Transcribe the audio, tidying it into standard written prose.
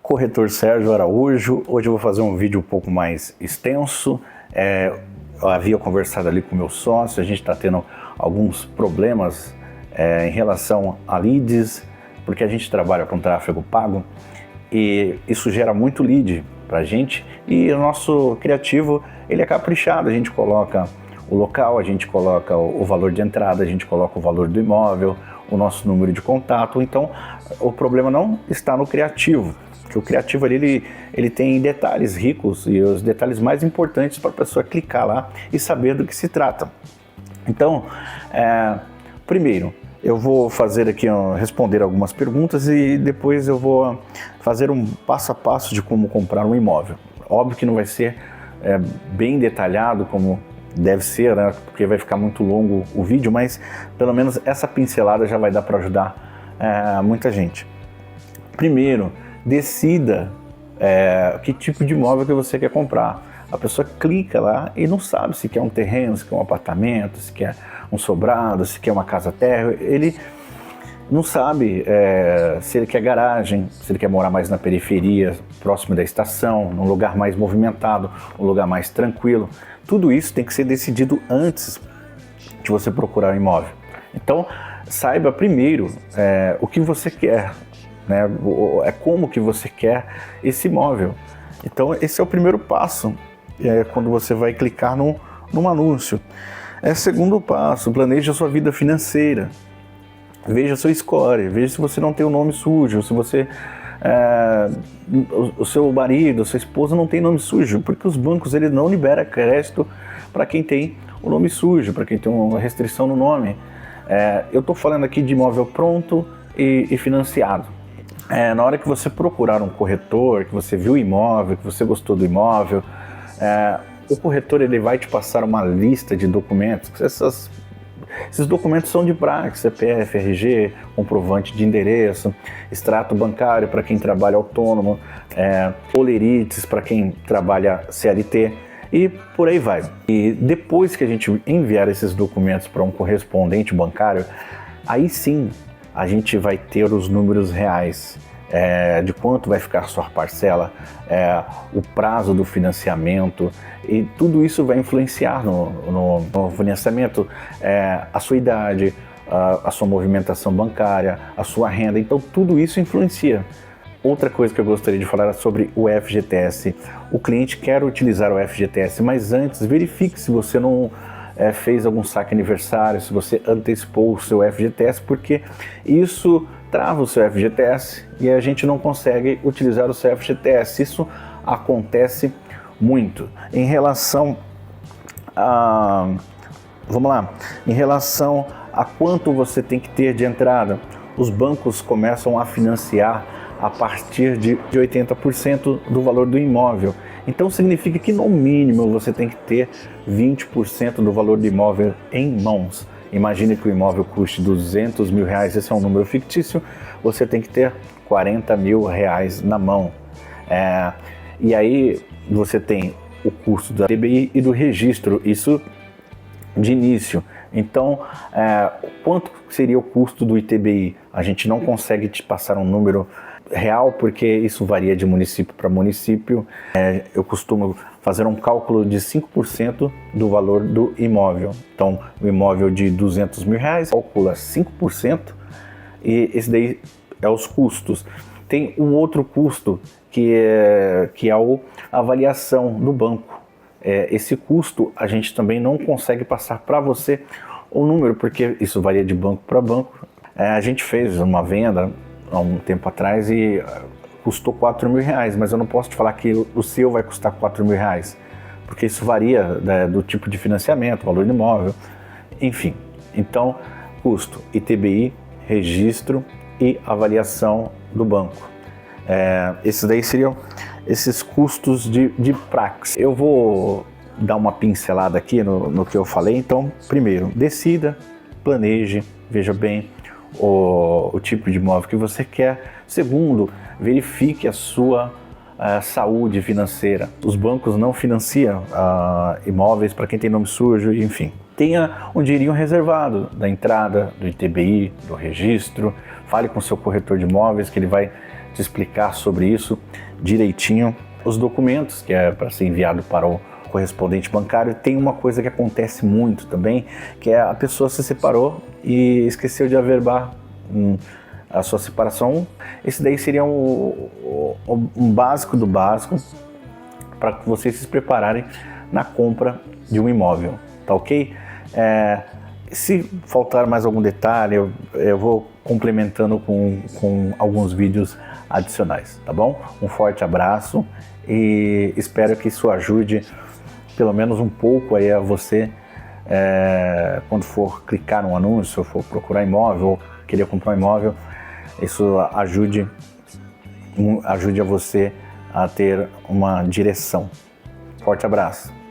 Corretor Sérgio Araújo. Hoje eu vou fazer um vídeo um pouco mais extenso. Eu havia conversado ali com o meu sócio, a gente está tendo alguns problemas em relação a leads, porque a gente trabalha com tráfego pago e isso gera muito lead para a gente, e o nosso criativo ele é caprichado, a gente coloca o local, a gente coloca o valor de entrada, a gente coloca o valor do imóvel, o nosso número de contato. Então o problema não está no criativo, que o criativo ali, ele tem detalhes ricos e os detalhes mais importantes para a pessoa clicar lá e saber do que se trata. Então, primeiro, eu vou fazer aqui, responder algumas perguntas e depois eu vou fazer um passo a passo de como comprar um imóvel. Óbvio que não vai ser bem detalhado como deve ser, né? Porque vai ficar muito longo o vídeo, mas pelo menos essa pincelada já vai dar para ajudar muita gente. Primeiro, decida que tipo de imóvel que você quer comprar. A pessoa clica lá e não sabe se quer um terreno, se quer um apartamento, se quer um sobrado, se quer uma casa térrea. Ele não sabe se ele quer garagem, se ele quer morar mais na periferia, próximo da estação, num lugar mais movimentado, um lugar mais tranquilo. Tudo isso tem que ser decidido antes de você procurar um imóvel. Então, saiba primeiro o que você quer, né? Como que você quer esse imóvel. Então esse é o primeiro passo, quando você vai clicar num anúncio. Segundo passo, planeje a sua vida financeira, veja seu score, veja se você não tem o nome sujo, se você o seu marido, a sua esposa não tem nome sujo, porque os bancos eles não liberam crédito para quem tem o nome sujo, para quem tem uma restrição no nome. Eu estou falando aqui de imóvel pronto e financiado. Na hora que você procurar um corretor, que você viu o imóvel, que você gostou do imóvel, o corretor ele vai te passar uma lista de documentos. Esses documentos são de praxe: CPF, RG, comprovante de endereço, extrato bancário para quem trabalha autônomo, olerites para quem trabalha CLT e por aí vai. E depois que a gente enviar esses documentos para um correspondente bancário, aí sim a gente vai ter os números reais de quanto vai ficar a sua parcela, o prazo do financiamento, e tudo isso vai influenciar no financiamento, a sua idade, a sua movimentação bancária, a sua renda. Então tudo isso influencia. Outra coisa que eu gostaria de falar é sobre o FGTS. O cliente quer utilizar o FGTS, mas antes verifique se você não fez algum saque aniversário, se você antecipou o seu FGTS, porque isso trava o seu FGTS e a gente não consegue utilizar o seu FGTS. Isso acontece muito. Em relação em relação a quanto você tem que ter de entrada, os bancos começam a financiar a partir de 80% do valor do imóvel. Então significa que no mínimo você tem que ter 20% do valor do imóvel em mãos. Imagine que o imóvel custe R$200 mil, esse é um número fictício, você tem que ter R$40 mil na mão. E aí você tem o custo da ITBI e do registro, isso de início. Então, quanto seria o custo do ITBI? A gente não consegue te passar um número real, porque isso varia de município para município. Eu costumo fazer um cálculo de 5% do valor do imóvel. Então, o imóvel de R$200 mil, calcula 5%, e esse daí é os custos. Tem um outro custo que é a avaliação do banco. Esse custo a gente também não consegue passar para você o número, porque isso varia de banco para banco. A gente fez uma venda há um tempo atrás e custou R$4 mil, mas eu não posso te falar que o seu vai custar R$4 mil, porque isso varia do tipo de financiamento, valor do imóvel, enfim. Então, custo, ITBI, registro e avaliação do banco. Esses daí seriam esses custos de praxe. Eu vou dar uma pincelada aqui no que eu falei. Então, primeiro, decida, planeje, veja bem o tipo de imóvel que você quer. Segundo, verifique a sua saúde financeira. Os bancos não financiam imóveis para quem tem nome sujo, enfim. Tenha um dinheirinho reservado da entrada, do ITBI, do registro. Fale com o seu corretor de imóveis que ele vai te explicar sobre isso direitinho. Os documentos, que é para ser enviado para o correspondente bancário. Tem uma coisa que acontece muito também, que é a pessoa se separou e esqueceu de averbar a sua separação. Esse daí seria um básico do básico para vocês se prepararem na compra de um imóvel, tá ok? Se faltar mais algum detalhe, eu vou complementando com alguns vídeos adicionais, tá bom? Um forte abraço e espero que isso ajude pelo menos um pouco aí a você, quando for clicar no anúncio, ou for procurar imóvel, ou querer comprar um imóvel, isso ajude a você a ter uma direção. Forte abraço!